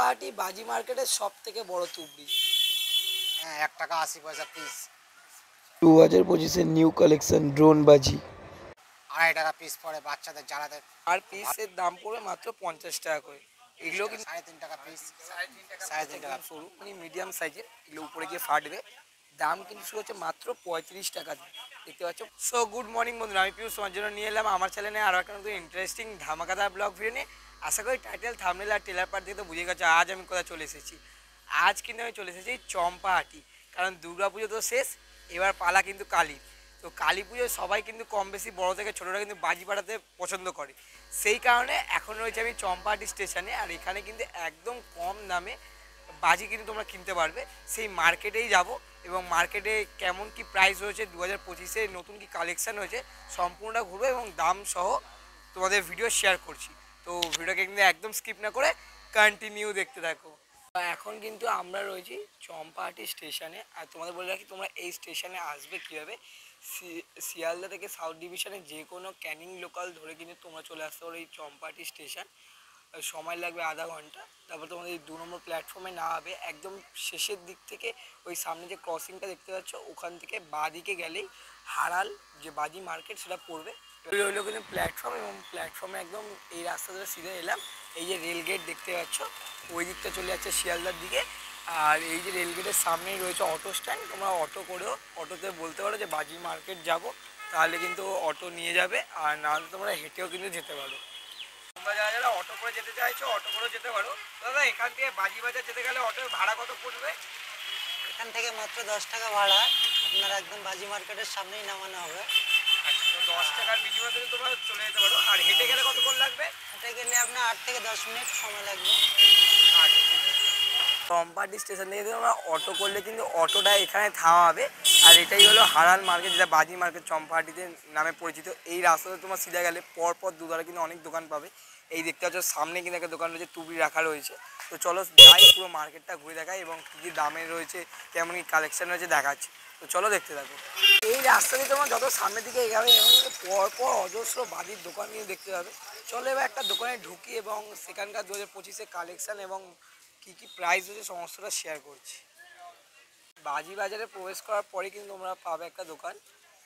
চম্পাহাটি বাজি মার্কেটের সব থেকে বড় তুবড়ি। হ্যাঁ, 1 টাকা 80 পয়সা পিস। 2025-এর নিউ কালেকশন ড্রোন বাজি। 2.5 টাকা পিস পড়ে বাচ্চাদের জ্বালাতে। আর পিসের দাম পড়বে মাত্র 50 টাকা করে। এগুলো কিন্তু 3.5 টাকা পিস। 3.5 টাকা সরু মানে মিডিয়াম সাইজের, এগুলো উপরে গিয়ে ফাটবে। দাম কিন্তু শুরু হচ্ছে মাত্র 35 টাকা দিয়ে, দেখতে পাচ্ছ। সো গুড মর্নিং বন্ধুরা, আমি পিউষ তোমার জন্য নিয়ে এলাম আমার চ্যানেলে আরও একটা নতুন ইন্টারেস্টিং ধামাকাদার ব্লগ ভিডিও নিয়ে। আশা করি টাইটেল থাম্বনেল আর ট্রেলার পার্ট দেখে তো বুঝে গেছো আজ আমি কোথায় চলে এসেছি। আজ কিন্তু আমি চলে এসেছি চম্পাহাটি, কারণ দুর্গাপুজো তো শেষ, এবার পালা কিন্তু কালীর। তো কালী পুজোয় সবাই কিন্তু কম বেশি বড় থেকে ছোটোরা কিন্তু বাজি ফাটাতে পছন্দ করে। সেই কারণে এখন রয়েছে আমি চম্পাহাটি স্টেশনে, আর এখানে কিন্তু একদম কম দামে বাজি কিন্তু তোমরা কিনতে পারবে। সেই মার্কেটেই যাব এবং মার্কেটে কেমন কি প্রাইস রয়েছে, 2025-এ নতুন কি কালেকশান হয়েছে সম্পূর্ণটা ঘুরবো এবং দাম সহ তোমাদের ভিডিও শেয়ার করছি। তো ভিডিওকে কিন্তু একদম স্কিপ না করে কন্টিনিউ দেখতে থাকো। এখন কিন্তু আমরা রয়েছি চম্পাহাটি স্টেশনে, আর তোমাদের বলে রাখি তোমরা এই স্টেশনে আসবে কীভাবে। শিয়ালদা থেকে সাউথ ডিভিশনে যে কোনো ক্যানিং লোকাল ধরে কিন্তু তোমরা চলে আসতে পারো এই চম্পাহাটি স্টেশন। সময় লাগবে আধা ঘন্টা। তারপর তোমাদের এই 2 নম্বর প্ল্যাটফর্মে নামাবে, একদম শেষের দিক থেকে ওই সামনে যে ক্রসিংটা দেখতে পাচ্ছ ওখান থেকে বাঁ দিকে গেলেই হারাল যে বাজি মার্কেট সেটা পড়বে। রইলো কিন্তু প্ল্যাটফর্ম, এবং প্ল্যাটফর্মে একদম এই রাস্তা ধরে সিধে এলাম, এই যে রেল গেট দেখতে পাচ্ছ ওই দিকটা চলে যাচ্ছে শিয়ালদার দিকে। আর এই যে রেল গেটের সামনেই রয়েছে অটো স্ট্যান্ড, তোমরা অটো করেও অটোতে বলতে পারো যে বাজি মার্কেট যাব, তাহলে কিন্তু অটো নিয়ে যাবে, আর নাহলে তোমরা হেঁটেও কিন্তু যেতে পারো। তোমরা যারা যারা অটো করে যেতে চাইছো অটো করেও যেতে পারো। দাদা এখান থেকে বাজি বাজার যেতে গেলে অটোর ভাড়া কত পড়বে? এখান থেকে মাত্র 10 টাকা ভাড়া, আপনার একদম বাজি মার্কেটের সামনেই নামানো হবে। আচ্ছা, তো 10 টাকার বিনিময়ে কিন্তু তোমরা চলে যেতে পারো। আর হেঁটে গেলে কতক্ষণ লাগবে? হেঁটে গেলে আপনার 8 থেকে 10 মিনিট সময় লাগবে। আচ্ছা, চম্পাহাটি স্টেশন থেকে তোমরা অটো করলে কিন্তু অটোটা এখানে থামাবে। আর এটাই হলো হারাল মার্কেট, যেটা বাজি মার্কেট চম্পাহাটিতে নামে পরিচিত। এই রাস্তাতে তোমার সিধা গেলে পরপর দুধারে কিন্তু অনেক দোকান পাবে। এই দেখতে পাচ্ছ সামনে কিন্তু একটা দোকান রয়েছে, টুবি রাখা রয়েছে। তো চলো যাই পুরো মার্কেটটা ঘুরে দেখাই এবং কী কী দামের রয়েছে, কেমন কী কালেকশন রয়েছে দেখাচ্ছি। তো চলো দেখতে থাকো। এই রাস্তা দিয়ে তোমার যত সামনের দিকে এগাবে এবং পরপর অজস্র বাজির দোকান কিন্তু দেখতে পাবে। চলো এবার একটা দোকানে ঢুকি এবং সেখানকার 2025-এর কালেকশান এবং কী কী প্রাইস হয়েছে সমস্তটা শেয়ার করছি। বাজি বাজারে প্রবেশ করার পরে কিন্তু তোমরা পাবে একটা দোকান,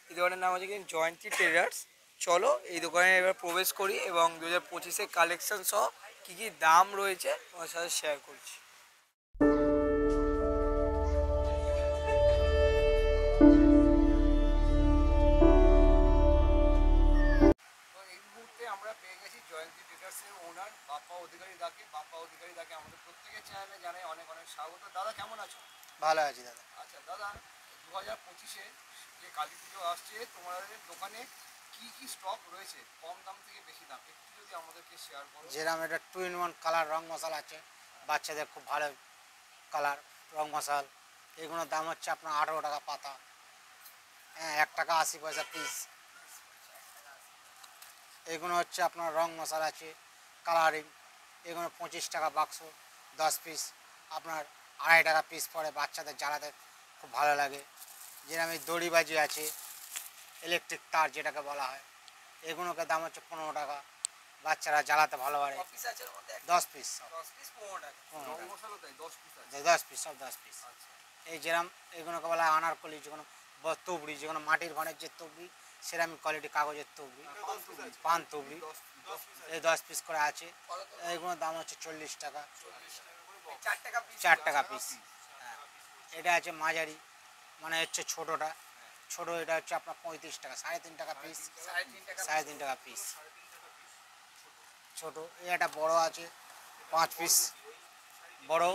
এই দোকানের নাম হচ্ছে কিন্তু জয়ন্তী ট্রেডার্স। চলো এই দোকানে এবার প্রবেশ করি এবং 2025-এর কালেকশন সহ কী কী দাম রয়েছে তোমার সাথে শেয়ার করছি। এই মুহূর্তে আমরা পেয়ে গেছি জয়ন্তী ট্রেডার্সের ওনার বাপ্পা অধিকারী দাকে। বাপ্পা অধিকারী দাকে আমাদের প্রত্যেকের চ্যানেলে জানাই অনেক অনেক স্বাগত। দাদা কেমন আছো? ভালো আছি দাদা। আচ্ছা দাদা, 2025-এ যে কালী পুজো আসছে, তোমাদের দোকানে কি কি স্টক রয়েছে কম দাম থেকে বেশি দাম, একটু যদি আমাদেরকে শেয়ার করো। যেরকম এটা 2 in 1 কালার রং মশাল আছে, বাচ্চাদের খুব ভালো কালার রং মশাল। এগুলোর দাম হচ্ছে আপনার 18 টাকা পাতা। হ্যাঁ, 1 টাকা 80 পয়সা পিস। এগুলো হচ্ছে আপনার রং মশালা আছে কালারিং, এগুলো 25 টাকা বাক্স, 10 পিস আপনার 2.5 টাকা পিস পড়ে বাচ্চাদের জ্বালাতে খুব ভালো লাগে। যেরকম এই দড়িবাজি আছে, ইলেকট্রিক তার যেটাকে বলা হয়, এগুলোকে দাম হচ্ছে 15 টাকা, বাচ্চারা জ্বালাতে ভালো পারে। 10 পিস, 10 পিস, সব 10 পিস। এই যেরকম এগুলোকে বলা হয় আনারকলি, যেগুলো তুবড়ি, যেগুলো মাটির ঘরের যে তুবড়ি, সেরামিক কোয়ালিটি কাগজের তুবড়ি, পান তুবড়ি, এই 10 পিস করে আছে। এইগুলোর দাম হচ্ছে 40 টাকা, 4 টাকা পিস। হ্যাঁ, এটা আছে মাঝারি, মানে হচ্ছে ছোটোটা, ছোটো এটা হচ্ছে আপনার 35 টাকা, 3.5 টাকা পিস, 3.5 টাকা পিস ছোটো। এই একটা বড়ো আছে 5 পিস, বড়ো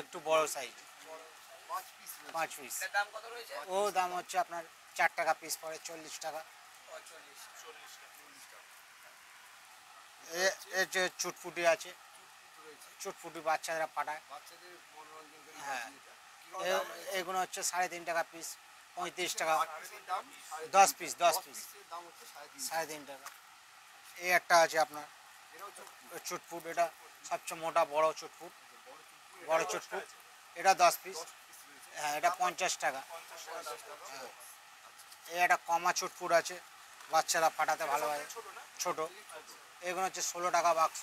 একটু বড়ো সাইজ 5 পিস। ও দাম হচ্ছে আপনার 4 টাকা পিস পড়ে, 40 টাকা। এর যে চুটপুটি আছে, চুটপুটি বাচ্চারা পাঠায়। হ্যাঁ, এগুলো হচ্ছে 3.5 টাকা পিস, 35 টাকা, 10 পিস, 10 পিস 3.5 টাকা। এই একটা আছে আপনার চুটপুট, এটা সবচেয়ে মোটা বড় চুটপুট, বড় চুটপুট, এটা 10 পিস। হ্যাঁ, এটা 50 টাকা। হ্যাঁ, এই একটা কমা চুটপুট আছে, বাচ্চারা ফাটাতে ভালো হয়, ছোটো। এগুলো হচ্ছে 16 টাকা বাক্স।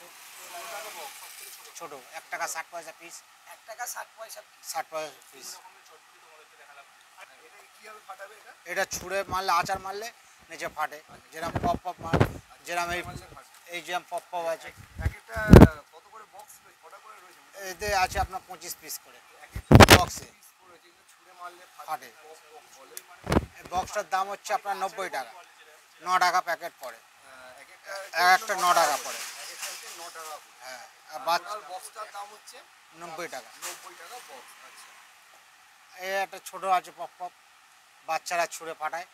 ছোট 1 টাকা 60 পয়সা পিস, 1 টাকা 60 পয়সা piece। 60 পয়সা পিস। এটা কিভাবে ফাটাবে এটা? এটা ছুঁড়ে মারলে, আচার মারলে নিচে ফাটে, যেরকম পপ পপ মার, যেরকম এই যেরকম পপ পপ আছে। এক একটা কত করে বক্স রয়েছে, কটা করে রয়েছে? এতে আছে আপনার 25 পিস করে এক একটা বক্সে পিস করে যেগুলো ছুঁড়ে মারলে ফাটে। বক্স বক্স বলে। এই বক্সটার দাম হচ্ছে আপনার 90 টাকা, 9 টাকা প্যাকেট পড়ে, এক একটা এক একটা 9 টাকা পড়ে। এক একটা হচ্ছে 9 টাকা করে। হ্যাঁ, আর বাচ্চা আর বক্সটার দাম হচ্ছে 90 টাকা। 90 টাকা বক্স। আচ্ছা, এই একটা ছোট আছে পপ পপ, বাচ্চারা ছুঁড়ে ফাটায়,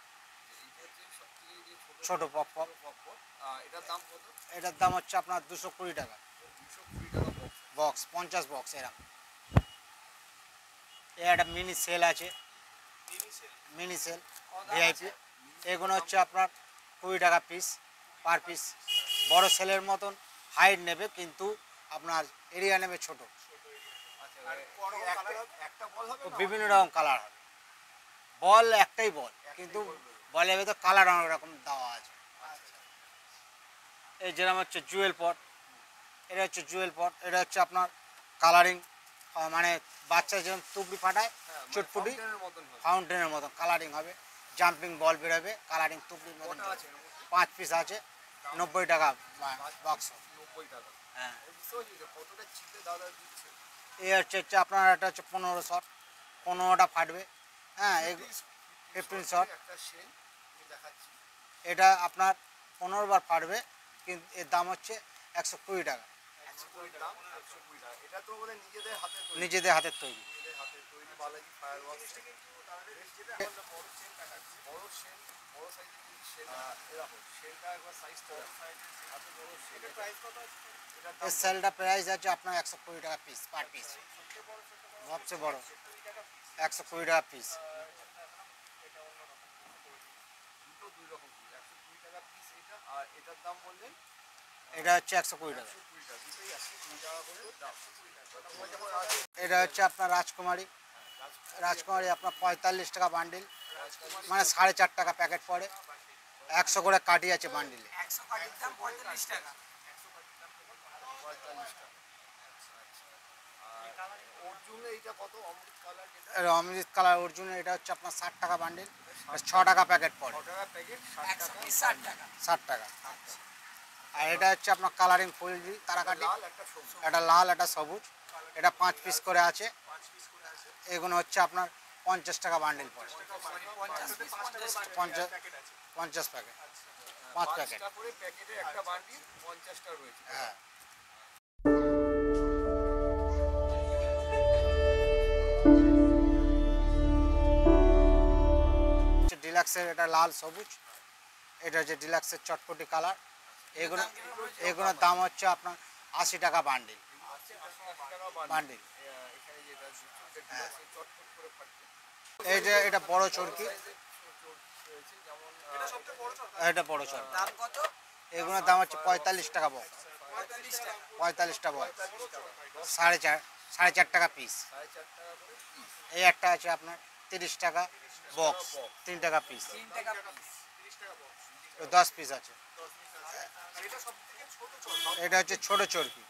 এইটা হচ্ছে সবথেকে যে ছোট পপ পপ। Pop pop. এটার দাম কত? এটার দাম হচ্ছে আপনার 220 টাকা 220 টাকা বক্স। বক্স, 50 বক্স এরকম। এই একটা মিনি সেল আছে, মিনি সেল ভিআইপি, এগুলো হচ্ছে আপনার 20 টাকা পিস পার পিস। বড় সেলের মতন হাইট নেবে, কিন্তু আপনার এরিয়া নেবে ছোট। আচ্ছা, একটা বল হবে তো না? বিভিন্ন রকম কালার হবে, বল একটাই বল, কিন্তু বলের ভেতর কালার অনেক রকম দেওয়া আছে। এই যেরকম হচ্ছে জুয়েল পট, এটা হচ্ছে জুয়েল পট, এটা হচ্ছে আপনার কালারিং, মানে বাচ্চা যেরকম তুবড়ি ফাটায় হ্যাঁ, মানে চটপুটি, fountain এর মতন হবে। ফাউন্টেনের মতন কালারিং হবে, জাম্পিং বল বেরোবে, কালারিং তুবড়ির মতন কটা আছে এর বেরোবে। মধ্যে? 5 পিস আছে, 90 টাকা বক্স। 90 টাকা। হ্যাঁ, আমি বুঝতে পারছি যে কতটা চিপে দাদা দিচ্ছে। এই হচ্ছে আপনার, এটা হচ্ছে 15 শট, 15টা ফাটবে। হ্যাঁ, 15 শট, একটা শেল আমি দেখাচ্ছি। এটা আপনার 15 বার ফাটবে, কিন্তু এর দাম হচ্ছে 120 টাকা, 120 দাম 120 টাকা। এটা তো বলে নিজেদের হাতে তৈরি। নিজেদের হাতের তৈরি। নিজেদের হাতে তৈরি বালাজি ফায়ারওয়ার্কস। যেটা আমরা বড় শেল দেখাচ্ছি, বড় শেল, বড় সাইজের যদি শেল এরকম শেলটা একবার সাইজটা এত বড় শেল। এটার প্রাইস কত আছে? এটার দাম এর সেলটা প্রাইস আছে আপনার 120 টাকা পিস পার পিস, সবচেয়ে বড় 120 টাকা পিস। দুটো দুই রকম পিস, 120 টাকা পিস এটা, আর এটার দাম বললেন এটা হচ্ছে 120 টাকা। 120 টাকা। দুটোই 120 টাকা করে দাম। তোমার যেমন আছে এটা হচ্ছে আপনার রাজকুমারী, রাজকুমারী আপনার 45 টাকা বান্ডিল, মানে 4.5 টাকা প্যাকেট পড়ে, 100 করে কাটি আছে বান্ডিলে। 100 কাঠির দাম 45 টাকা। 45 টাকা। আর অর্জুন এইটা কত? অমৃত কালার যেটা আর অমৃত কালার অর্জুনের এটা হচ্ছে আপনার 60 টাকা বান্ডিল, 6 টাকা প্যাকেট পড়ে, 6 টাকা প্যাকেট, 60 100 টাকা। পিস 60 টাকা। 60 টাকা। আর এটা হচ্ছে আপনার কালারিং ফুল তারাকাটি, লাল একটা সবুজ। এটা লাল, এটা সবুজ, এটা 5 পিস করে আছে, এগুলো হচ্ছে আপনার 50 টাকা বান্ডিল পড়ে, 50 পিস 50 টাকা। 50 প্যাকেট, 5 প্যাকেট। 5টা করে প্যাকেটে একটা বান্ডিল 50টা রয়েছে। হ্যাঁ, ডিলাক্সের এটা লাল সবুজ, এটা হচ্ছে ডিলাক্সের চটপটি কালার, এগুলো এগুলোর দাম হচ্ছে আপনার 80 টাকা বান্ডিল, 80 টাকা বান্ডিল। বান্ডিল। এখানে যেটা আছে চটপট করে ফাটছে। এই যে এটা বড় চরকি, রয়েছে যেমন এটা বড় চরকি, দাম কত? এগুলোর দাম হচ্ছে 45 টাকা বক্স, 45 টাকা। 45 টাকা বক্স, 4.5 টাকা পিস। 4.5 টাকা করে পিস। এই একটা আছে আপনার 30 টাকা বক্স, 3 টাকা পিস, 3 টাকা পিস। 10 পিস আছে। এটা হচ্ছে ছোট চরকি,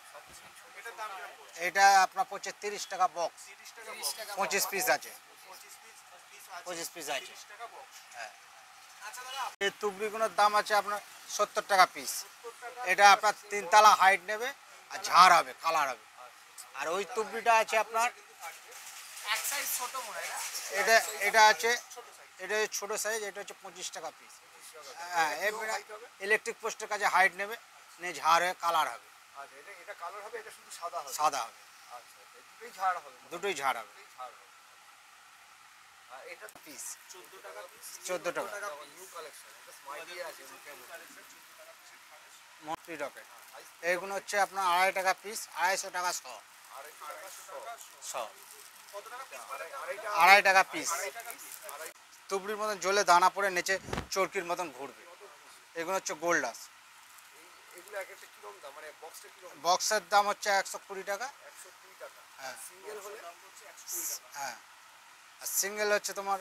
এটা আপনার পড়ছে 30 টাকা বক্স, 30 টাকা। 25 পিস আছে, 25 পিস আছে। হ্যাঁ, এই তুবড়িগুলোর দাম আছে আপনার 70 টাকা পিস, এটা আপনার 3 তলা হাইট নেবে, আর ঝাড় হবে, কালার হবে। আর ওই তুবড়িটা আছে আপনার, এক সাইজ ছোট মনে হয় না? এটা এটা আছে, এটা হচ্ছে ছোট সাইজ, এটা হচ্ছে 25 টাকা পিস। হ্যাঁ, এবারে ইলেকট্রিক পোস্টের কাছে হাইট নেবে, নিয়ে ঝাড় হয়ে কালার হবে, আচ্ছা, এটা কালার হবে, এটা শুধু সাদা হবে। সাদা হবে, আচ্ছা, এই দুটোই ঝাড় হবে। দুটোই ঝাড় হবে। দুটোই ঝাড় হবে। আর এটা পিস 14 টাকা পিস। 14 টাকা। নিউ কালেকশন, এটা স্মাইলি আছে মুখে মুখে। মন্ত্রী রকেট, এগুলো হচ্ছে আপনার 2.5 টাকা পিস, 250 টাকা 100, 100, কত টাকা পিস? আড়াইটা 2.5 টাকা পিস। তুবড়ির মতন জ্বলে দানা পড়ে নিচে চরকির মতন ঘুরবে, এগুলো হচ্ছে গোল্ডাস। এগুলো এক একটা কিরকম দাম, মানে বক্সটা কিরকম? বক্সের দাম হচ্ছে 120 টাকা। 120 টাকা। হ্যাঁ। সিঙ্গেল হলে 120 টাকা। হ্যাঁ, আর সিঙ্গেল হচ্ছে তোমার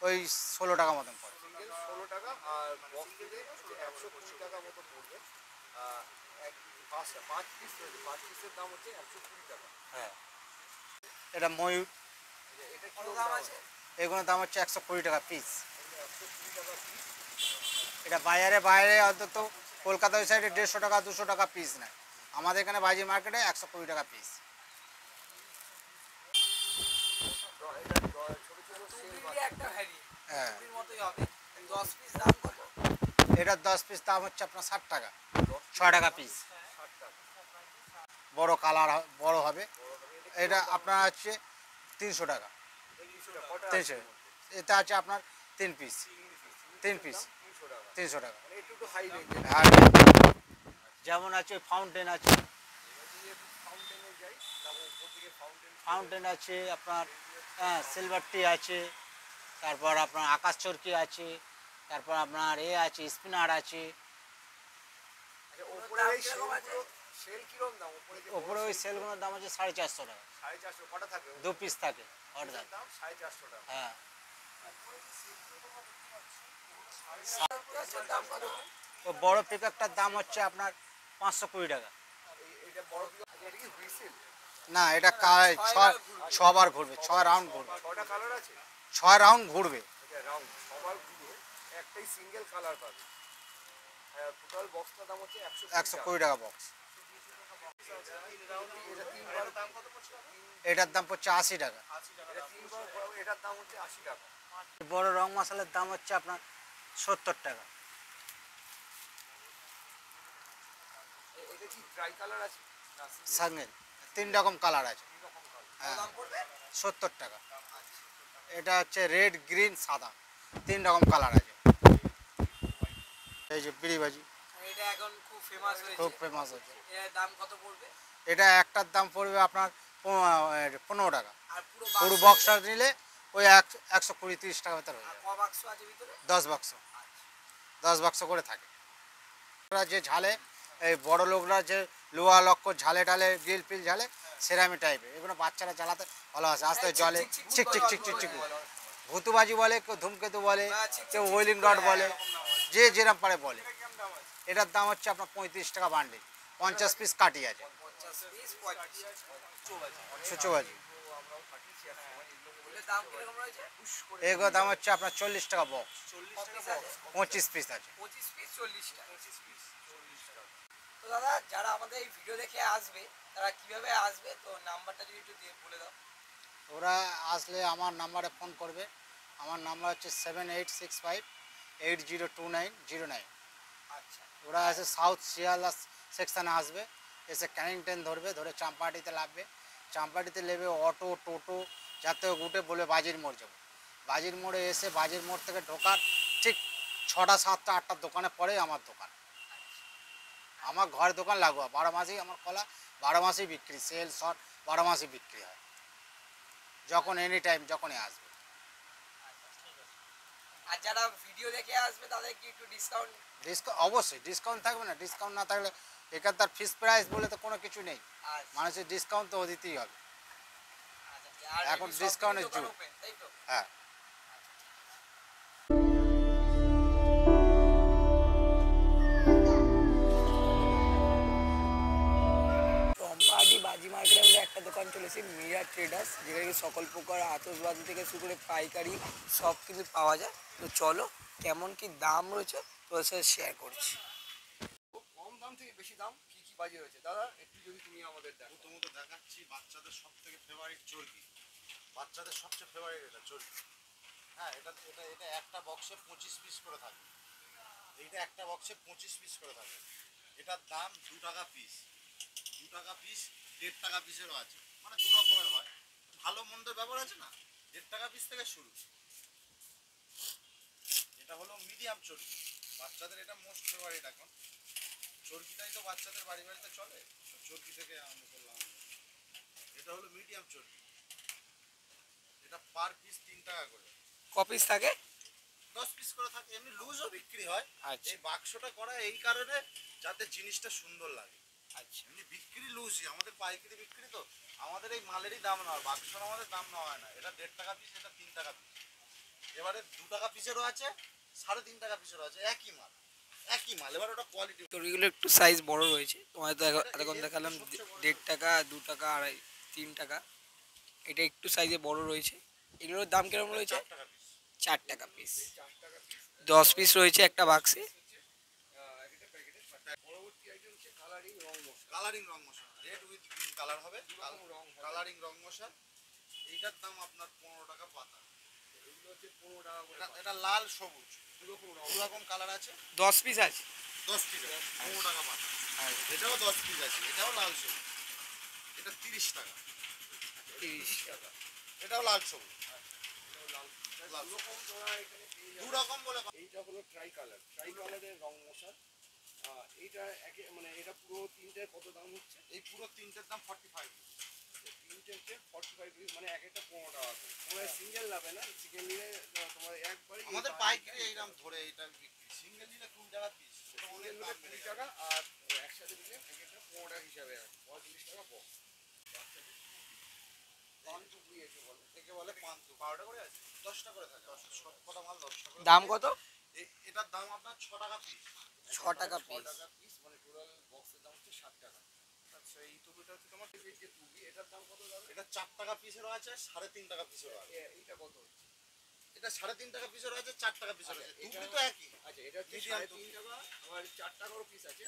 ওই 16 টাকা মতন পড়ে। সিঙ্গেল 16 টাকা, আর বক্স দিলে 120 টাকা মতো পড়বে। 5টা 5 পিস রয়েছে, 5 পিসের দাম হচ্ছে 120 টাকা। হ্যাঁ, এটা ময়ূর, এটা কি দাম আছে? এগুলোর দাম হচ্ছে 120 টাকা পিস। 120 টাকা পিস। এটা বাইরে বাইরে অন্তত কলকাতা ওই সাইডে 150 টাকা 200 টাকা পিস নেয়, আমাদের এখানে বাজি মার্কেটে 120 টাকা পিস। এটা ছোট ছোট সেল টুকরি একটা ভ্যারি হ্যাঁ, টুকরির মতোই হবে। 10 পিস দাম কত? এটা 10 পিস দাম হচ্ছে আপনার 60 টাকা, 6 টাকা পিস। 60 টাকা। বড় কালার বড় হবে, এটা আপনার হচ্ছে 300 টাকা। 300 টাকা। কটা 300, এটা আছে আপনার 3 পিস, 3 পিস 300 টাকা। 300 টাকা। মানে একটু হাই রেঞ্জ। আর যেমন আছে ফাউন্টেন আছে, ফাউন্টেনে যাই, তারপর উপর দিকে ফাউন্টেন। ফাউন্টেন আছে আপনার, হ্যাঁ সিলভার টি আছে, তারপর আপনার আকাশ চরকি আছে, তারপর আপনার আছে স্পিনার আছে। আচ্ছা, উপরে এই সেল কিরকম দাম? উপরে যে ওপরে ওই সেলগুলোর দাম আছে 450 টাকা, 450 কটা থাকে? 2 পিস থাকে অর্ডার। দাম 450 টাকা। হ্যাঁ, দাম কত? তো বড় পিকআপটার দাম হচ্ছে আপনার 520 টাকা। এটা বড় কি? আচ্ছা, এটা কি হুইসেল? না, এটা 6 বার ঘুরবে, 6 রাউন্ড ঘুরবে, কটা কালার আছে? 6 রাউন্ড ঘুরবে। এটা রাউন্ড সবার পুরো একটাই সিঙ্গেল কালার পাবে। টোটাল বক্সটার দাম হচ্ছে 120 টাকা বক্স। এটার দাম কত পড়ছে? এটার দাম হচ্ছে 80 টাকা। এটা 3 বার ঘোরাবো, এটার দাম হচ্ছে 80 টাকা। বড় রং মশলার দাম হচ্ছে আপনার 70 টাকা। এটা কি ড্রাই কালার আছে না সঙ্গে 3 রকম কালার আছে। রকম কালার? হ্যাঁ, দাম পড়বে? 70 টাকা। এটা হচ্ছে রেড গ্রিন সাদা 3 রকম কালার আছে। এই যে বিড়িবাজি এটা এখন খুব ফেমাস হয়েছে। খুব ফেমাস হচ্ছে। এর দাম কত পড়বে? এটা একটার দাম পড়বে আপনার 15 টাকা। আর পুরো পুরো বাক্স বক্সটা নিলে ওই 120-30 টাকা ভিতরে হয়ে যাবে। ক বাক্স আছে ভিতরে? 10 বাক্স, 10 বাক্স করে থাকে। ওরা যে ঝালে, এই বড় লোকরা যে লোহা লক্কর ঝালে টালে গ্রিল ফিল ঝালে সেরামি টাইপের, এগুলো বাচ্চারা চালাতে ভালো আছে, আস্তে জলে চিক চিক চিক চিক চিক। ভুতুবাজি বলে, কেউ ধূমকেতু বলে, কেউ ওয়েলিং রড বলে, যে যেরকম পারে বলে। এটার দাম হচ্ছে আপনার 35 টাকা বান্ডিল, 50 পিস কাটি আছে। 50 পিস 35 সুচোবাজি আমরাও পাঠিয়েছি এক সময় এগুলো এর দাম কিরকম রয়েছে? এগুলোর দাম হচ্ছে আপনার 40 টাকা বক্স, 40 টাকা বক্স। 25 পিস আছে। 25 পিস 40 টাকা। 25 পিস 40 টাকা। তো দাদা, যারা আমাদের এই ভিডিও দেখে আসবে তারা কিভাবে আসবে, তো নাম্বারটা যদি একটু দিয়ে বলে দাও। ওরা আসলে আমার নাম্বারে ফোন করবে। আমার নাম্বার হচ্ছে 7865802909। আচ্ছা, ওরা এসে সাউথ শিয়ালদা সেকশানে আসবে, এসে ক্যানিং ট্রেন ধরবে, ধরে চাম্পাহাটিতে নামবে। চাম্পাহাটিতে নেবে অটো টোটো যাতে উঠে বলবে বাজির মোড় যাবো। বাজির মোড়ে এসে বাজির মোড় থেকে ঢোকার ঠিক 6টা 7টা 8টার দোকানে পরে আমার দোকান। আমার ঘর দোকান লাগোয়া, 12 মাসেই আমার খোলা, 12 মাসেই বিক্রি, সেল শর্ট 12 মাসেই বিক্রি হয়, যখন এনি টাইম যখনই আসবে। আর যারা ভিডিও দেখে আসবে তাদের কি একটু ডিসকাউন্ট? অবশ্যই ডিসকাউন্ট থাকবে না, ডিসকাউন্ট না থাকলে এখানকার ফিক্স প্রাইস বলে তো কোনো কিছু নেই, মানুষের ডিসকাউন্ট তো দিতেই হবে। এখন ডিসকাউন্টের যুগ। তাই তো? হ্যাঁ, চম্পাহাটি বাজি মার্কেটে আমাদের একটা দোকান চলেছে, মিরা ট্রেডার্স, যেখানে সকল প্রকার আতশবাজি থেকে শুরু করে পাইকারি সব কিছু পাওয়া যায়। তো চলো কেমন কি দাম রয়েছে তোর সাথে শেয়ার করছি। কম দাম থেকে বেশি দাম কি কি বাজি রয়েছে দাদা, একটু যদি তুমি আমাদের দেখো। প্রথমত দেখাচ্ছি বাচ্চাদের সব থেকে ফেভারিট চর্কি, বাচ্চাদের সবচেয়ে ফেভারিট এটা চর্কি। হ্যাঁ, এটা এটা এটা একটা বক্সে 25 পিস করে থাকে, এইটা একটা বক্সে 25 পিস করে থাকে। এটার দাম 2 টাকা পিস, 2 টাকা পিস, 1.5 টাকা পিসেরও আছে, মানে দু রকমের হয়। ভালো মন্দের ব্যাপার আছে না, 1.5 টাকা পিস থেকে শুরু। এটা হলো মিডিয়াম চর্কি, বাচ্চাদের এটা মোস্ট ফেভারিট এখন। চর্কিটাই তো বাচ্চাদের বাড়ি বাড়িতে চলে, তো চর্কি থেকে আরম্ভ করলাম আমরা। এটা হলো মিডিয়াম চর্কি, এটা পার পিস 3 টাকা করে। কপিস থাকে? 10 পিস করে থাকে, এমনি লুজও বিক্রি হয়। আচ্ছা এই বাক্সটা করা এই কারণে যাতে জিনিসটা সুন্দর লাগে। আচ্ছা। এমনি বিক্রি লুজই, আমাদের পাইকারি বিক্রি তো, আমাদের এই মালেরই দাম নেওয়া, বাক্সর আমাদের দাম নেওয়া হয় না। এটা 1.5 টাকা পিস, এটা 3 টাকা পিস। এবারে 2 টাকা পিসেরও আছে, 3.5 টাকা পিসেরও আছে, একই মাল, একই মাল, এবার ওটা কোয়ালিটি। তো এগুলো একটু সাইজ বড় রয়েছে, তোমার তো এতক্ষণ দেখালাম 1.5 টাকা, 2 টাকা, 2.5, 3 টাকা। এটা একটু সাইজে বড় রয়েছে। এগুলোর দাম কিরকম রয়েছে? 4 টাকা পিস। 10 পিস রয়েছে একটা বাক্সে। কালারিং রং মশা, রেড উইথ গ্রিন কালার হবে, কালারিং রং মশা। এইটার দাম আপনার 15 টাকা পাতা। এটা লাল সবুজ দুরকম কালার আছে। 10 পিস আছে। 10 পিস 15 টাকা পাতা। এটাও 10 পিস আছে, এটাও লাল সবুজ, এটা 30 টাকা। 30 টাকা। এটাও লাল সবুজ, দু রকম বলে। এইটা হলো ট্রাই কালারের রং মশার। এইটা মানে এটা পুরো তিনটে কত দাম হচ্ছে? এই পুরো তিনটের দাম 45। তিনটে 45 মানে এক একটা 15 টাকা। তোমরা সিঙ্গেল নেবে না, সিঙ্গেল নিলে তোমার একবারই আমাদের পাইকারি এইরকম ধরে এটা বিক্রি, সিঙ্গেল নিলে 20 টাকা পিস, সেটা অনেক দাম বেড়ে 20 যাবে। টাকা, আর একসাথে নিলে এক একটা 15 টাকা হিসাবে আছে, 35 টাকা বক্স। পান্তুপুরি এসে বলে, একে বলে পান্তু। 12টা করে আছে, 10টা করে থাকে, সব কটা মাল 10টা করে। দাম কত? এটার দাম আপনার 6 টাকা পিস। 6 টাকা পিস। পিস মানে টোটাল বক্সের দাম হচ্ছে 60 টাকা। আচ্ছা, এই টুপিটা হচ্ছে তোমার এই যে টুপি, এটার দাম কত দাম? এটা 4 টাকা পিসেরও আছে, 3.5 টাকা পিসেরও আছে। এইটা কত হচ্ছে? এটা 3.5 টাকা পিসেরও আছে, 4 টাকা পিসেরও আছে। টুপি তো একই। আচ্ছা, এটা হচ্ছে Medium 3.5 টাকা, আবার 4 টাকারও পিস আছে।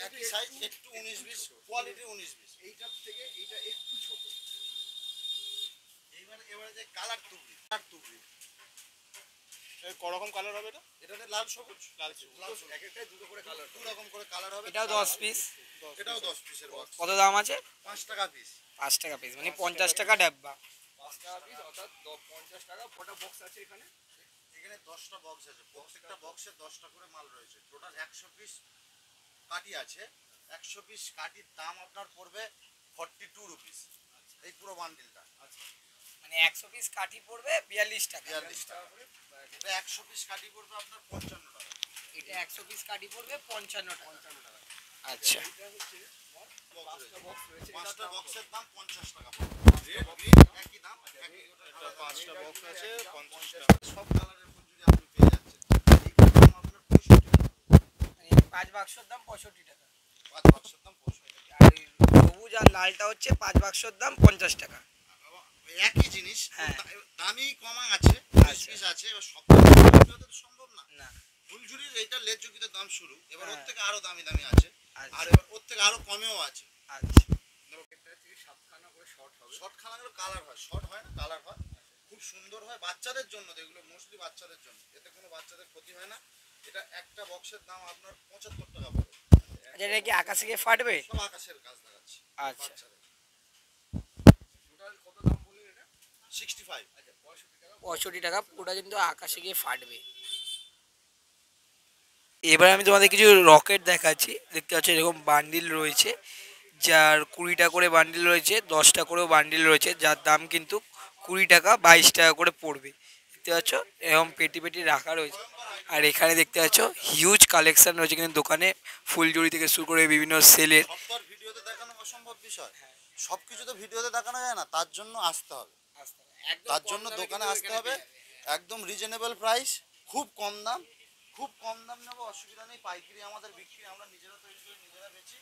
একই সাইজ, একটু 19-20, কোয়ালিটি 19-20। এইটার থেকে এইটা একটু ছোট। এবারে যে কালার টুপি, করকম কালার হবে এটা? এটাতে লাল সবুজ, এক একটাই দুটো করে কালার। দু রকম করে কালার হবে। এটাও 10 পিস। এটাও 10 পিসের বক্স, কত দাম আছে? 5 টাকা পিস। 5 টাকা পিস, মানে 50 টাকা ডাব্বা। 5 টাকা পিস, অর্থাৎ 50 টাকা। কটা বক্স আছে এখানে? এখানে 10টা বক্স আছে, প্রত্যেকটা বক্সে 10টা করে মাল রয়েছে। টোটাল 100 পিস কাটি আছে। 100 পিস কাটির দাম আপনার পড়বে 42 রুপিস, এই পুরো বান্ডিলটা। মানে 100 পিস কাঠি পড়বে 42 টাকা। 42 টাকা করে। এটা 100 পিস কাটি পড়বে আপনার 55 টাকা। এটা 100 পিস কাঠি পড়বে 55 টাকা। আচ্ছা। বক্স রয়েছে, পাঁচটা বক্সের দাম 50 টাকা পড়বে। রেড গ্রিন একই দাম, একই। ওটা 5টা বক্স আছে 50 টাকা। সব কালারের ফুলঝুরি আপনি পেয়ে যাচ্ছেন। এইটার দাম আপনার 65 টাকা। মানে 5 বাক্সের দাম 65 টাকা। 5 বক্সের দাম 65 টাকা। আর এই সবুজ আর লালটা হচ্ছে 5 বাক্সের দাম 50 টাকা। একই জিনিস, হ্যাঁ। দামি কমা আছে, আচ্ছা। পিস আছে। এবার সব তো সম্ভব না। না। ফুলঝুরির এইটা লেজ জুকিতে দাম শুরু, এবার ওর হ্যাঁ। থেকে আরো দামি দামি আছে, আচ্ছা। আর এবার ওর থেকে আরো কমেও আছে। আচ্ছা। এটা থেকে 7খানা করে শর্ট হবে। শর্ট খানাগুলো কালার হয়, শর্ট হয় না, কালার হয়, খুব সুন্দর হয় বাচ্চাদের জন্য। এগুলো মোস্টলি বাচ্চাদের জন্য, এতে কোনো বাচ্চাদের ক্ষতি হয় না। এটা একটা বক্সের দাম আপনার 75 টাকা পড়বে। আচ্ছা, এটা কি আকাশে গিয়ে ফাটবে? সব আকাশের কাজ দেখাচ্ছি আচ্ছা। বাচ্চাদের। টোটাল কত দাম বললেন এটা? 65। আচ্ছা, 65 টাকা। 65 টাকা, পুরোটা কিন্তু আকাশে গিয়ে ফাটবে। এবার আমি তোমাদের কিছু রকেট দেখাচ্ছি। দেখতে পাচ্ছ এরকম বান্ডিল রয়েছে, যার 20টা করে বান্ডিল রয়েছে, 10টা করেও বান্ডিল রয়েছে, যার দাম কিন্তু 20 টাকা 22 টাকা করে পড়বে। দেখতে পাচ্ছ এরকম পেটি পেটি রাখা রয়েছে। আর এখানে দেখতে পাচ্ছ হিউজ কালেকশন রয়েছে কিন্তু দোকানে, ফুলঝুরি থেকে শুরু করে বিভিন্ন সেলের। সব তো আর ভিডিওতে দেখানো অসম্ভব বিষয়, সব কিছু তো ভিডিওতে দেখানো যায় না, তার জন্য আসতে হবে। তার জন্য দোকানে আসতে হবে, একদম রিজনেবল প্রাইস, খুব কম দাম। খুব কম দাম নেবো, অসুবিধা নেই। পাইকারি আমাদের বিক্রি, আমরা নিজেরা তৈরি করে নিজেরা বেচি।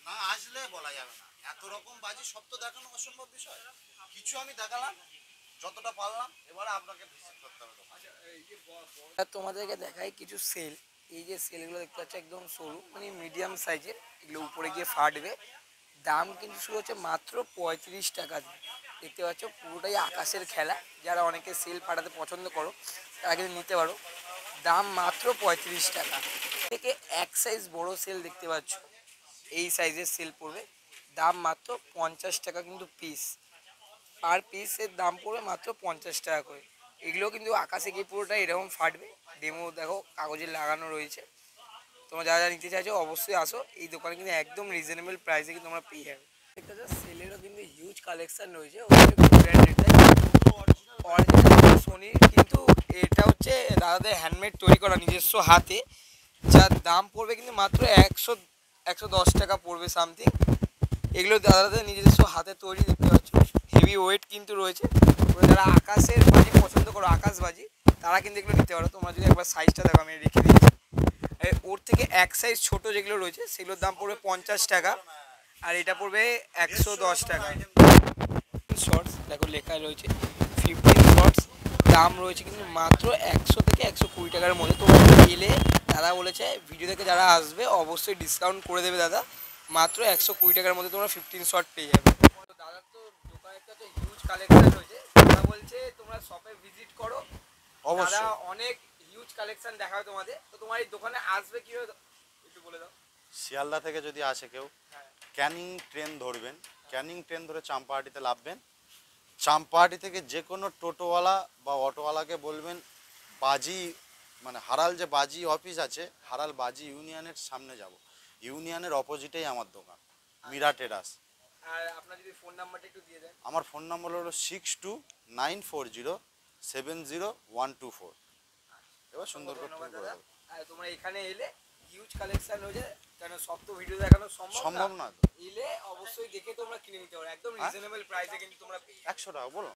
না আসলে বলা যাবে না, এত রকম বাজি সব তো দেখানো অসম্ভব বিষয়। কিছু আমি দেখালাম যতটা পারলাম, এবারে আপনাকে ভিজিট করতে হবে দোকানে। আচ্ছা, এই যে আর তোমাদেরকে দেখাই কিছু সেল। এই যে সেলগুলো দেখতে পাচ্ছ একদম সরু, মানে মিডিয়াম সাইজের, এগুলো উপরে গিয়ে ফাটবে। দাম কিন্তু শুরু হচ্ছে মাত্র 35 টাকা দিয়ে। দেখতে পাচ্ছ পুরোটাই আকাশের খেলা। যারা অনেকে সেল ফাটাতে পছন্দ করো তারা কিন্তু নিতে পারো। দাম মাত্র 35 টাকা থেকে এক সাইজ বড় সেল দেখতে পাচ্ছ, এই সাইজের সেল পড়বে দাম মাত্র 50 টাকা কিন্তু পিস। পার পিসের দাম পড়বে মাত্র 50 টাকা করে। এগুলো কিন্তু আকাশে গিয়ে পুরোটা এরকম ফাটবে। ডেমো দেখো কাগজে লাগানো রয়েছে। তোমরা যারা যারা নিতে চাইছো অবশ্যই আসো, এই দোকানে কিন্তু একদম রিজনেবল প্রাইসে কিন্তু তোমরা পেয়ে যাবে। একটা সেলেরও কিন্তু হিউজ কালেকশন রয়েছে, অরিজিনাল সোনির, কিন্তু এটা হচ্ছে দাদাদের হ্যান্ডমেড তৈরি করা নিজস্ব হাতে, যার দাম পড়বে কিন্তু মাত্র 110 টাকা পড়বে সামথিং। এগুলো দাদাদের নিজস্ব হাতে তৈরি, দেখতে পাচ্ছ হেভি ওয়েট কিন্তু রয়েছে। যারা আকাশের বাজি পছন্দ করো, আকাশবাজি, তারা কিন্তু এগুলো নিতে পারো। তোমরা যদি একবার সাইজটা দেখো, আমি রেখে দিচ্ছি। ওর থেকে এক সাইজ ছোট যেগুলো রয়েছে সেগুলোর দাম পড়বে 50 টাকা, আর এটা পড়বে 110 টাকা। শর্টস দেখো লেখা রয়েছে 15 শর্টস, দাম রয়েছে কিন্তু মাত্র 100 থেকে 120 টাকার মধ্যে। তোমরা এলে দাদা বলেছে ভিডিও থেকে যারা আসবে অবশ্যই ডিসকাউন্ট করে দেবে দাদা, মাত্র 120 টাকার মধ্যে তোমরা 15 শর্ট পেয়ে যাবে। তো দাদার তো দোকানে একটা তো হিউজ কালেকশন রয়েছে, দাদা বলছে তোমরা শপে ভিজিট করো, দাদা অবশ্যই অনেক হিউজ কালেকশন দেখাবে তোমাদের। তো তোমার এই দোকানে আসবে কিভাবে একটু বলে দাও। শিয়ালদা থেকে যদি আসে কেউ হ্যাঁ। ক্যানিং ট্রেন ধরবেন, ক্যানিং ট্রেন ধরে চাম্পাহাটিতে নামবেন। চাম্পাহাটি থেকে যে কোনো টোটোওয়ালা বা অটোওয়ালাকে বলবেন বাজি মানে হারাল যে বাজি অফিস আছে, হারাল বাজি ইউনিয়নের সামনে যাব, ইউনিয়নের অপোজিটেই আমার দোকান মীরা টেরাস। আর আপনার যদি ফোন নাম্বারটা একটু দিয়ে দেন। আমার ফোন নম্বর হলো 6294070124। এবার সুন্দর করে ধন্যবাদ তুমি করে দাদা। দেবো। আর তোমরা এখানে এলে হিউজ কালেকশন রয়েছে, কেন সব তো ভিডিও দেখানো সম্ভব সম্ভব না, না তো, এলে অবশ্যই দেখে তোমরা কিনে নিতে পারো, একদম হ্যাঁ? রিজনেবল প্রাইসে কিন্তু তোমরা পেয়ে যাবে। 100 টাকা বলো।